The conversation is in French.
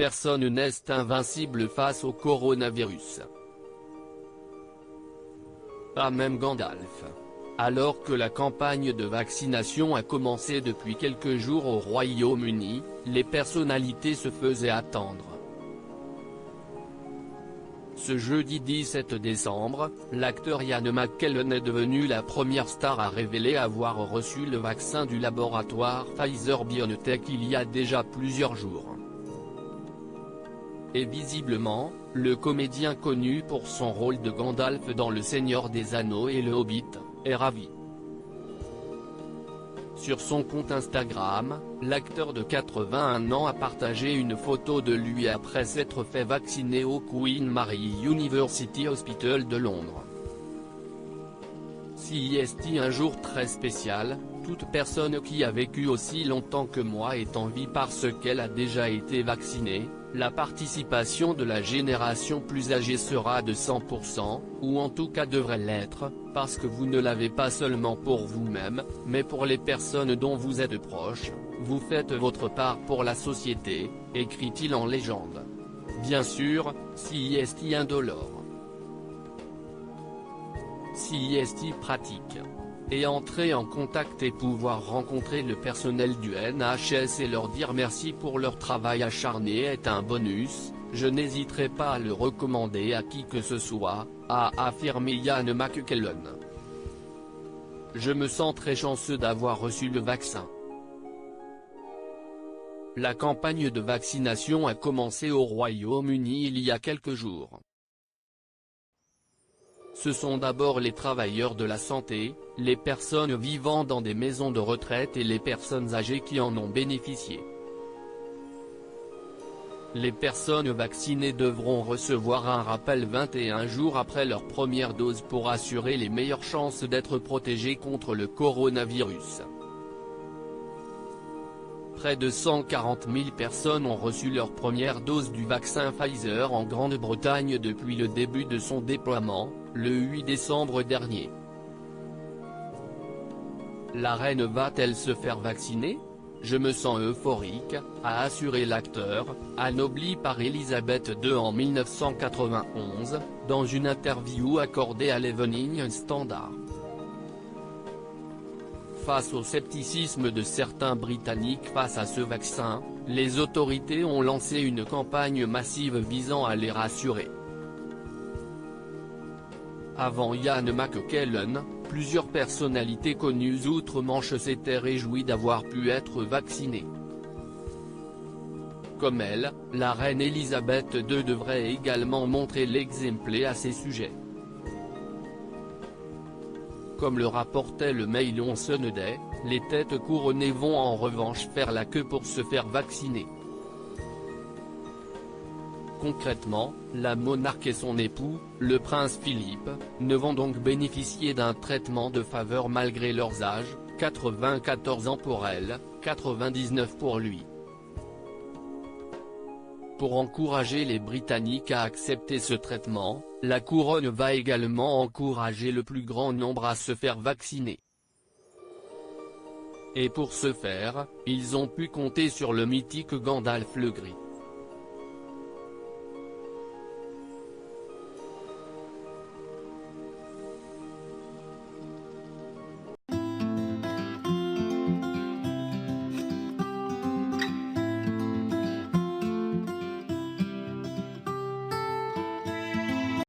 personne n'est invincible face au coronavirus. Pas même Gandalf. Alors que la campagne de vaccination a commencé depuis quelques jours au Royaume-Uni, les personnalités se faisaient attendre. Ce jeudi 17 décembre, l'acteur Ian McKellen est devenu la première star à révéler avoir reçu le vaccin du laboratoire Pfizer-BioNTech il y a déjà plusieurs jours. Et visiblement, le comédien connu pour son rôle de Gandalf dans Le Seigneur des Anneaux et Le Hobbit, est ravi. Sur son compte Instagram, l'acteur de 81 ans a partagé une photo de lui après s'être fait vacciner au Queen Mary University Hospital de Londres. CIST, un jour très spécial, toute personne qui a vécu aussi longtemps que moi est en vie parce qu'elle a déjà été vaccinée. La participation de la génération plus âgée sera de 100%, ou en tout cas devrait l'être, parce que vous ne l'avez pas seulement pour vous-même, mais pour les personnes dont vous êtes proche. Vous faites votre part pour la société, écrit-il en légende. Bien sûr, CIST indolore. CIST pratique. Et entrer en contact et pouvoir rencontrer le personnel du NHS et leur dire merci pour leur travail acharné est un bonus. Je n'hésiterai pas à le recommander à qui que ce soit, a affirmé Ian McKellen. Je me sens très chanceux d'avoir reçu le vaccin. La campagne de vaccination a commencé au Royaume-Uni il y a quelques jours. Ce sont d'abord les travailleurs de la santé, les personnes vivant dans des maisons de retraite et les personnes âgées qui en ont bénéficié. Les personnes vaccinées devront recevoir un rappel 21 jours après leur première dose pour assurer les meilleures chances d'être protégées contre le coronavirus. Près de 140 000 personnes ont reçu leur première dose du vaccin Pfizer en Grande-Bretagne depuis le début de son déploiement, le 8 décembre dernier. La reine va-t-elle se faire vacciner ? Je me sens euphorique, a assuré l'acteur, anobli par Elisabeth II en 1991, dans une interview accordée à l'Evening Standard. Face au scepticisme de certains Britanniques face à ce vaccin, les autorités ont lancé une campagne massive visant à les rassurer. Avant Ian McKellen, plusieurs personnalités connues outre-Manche s'étaient réjouies d'avoir pu être vaccinées. Comme elle, la reine Elisabeth II devrait également montrer l'exemple à ces sujets. Comme le rapportait le Mail on Sunday, les têtes couronnées vont en revanche faire la queue pour se faire vacciner. Concrètement, la monarque et son époux, le prince Philippe, ne vont donc bénéficier d'un traitement de faveur malgré leurs âges, 94 ans pour elle, 99 pour lui. Pour encourager les Britanniques à accepter ce traitement, la couronne va également encourager le plus grand nombre à se faire vacciner. Et pour ce faire, ils ont pu compter sur le mythique Gandalf le Gris.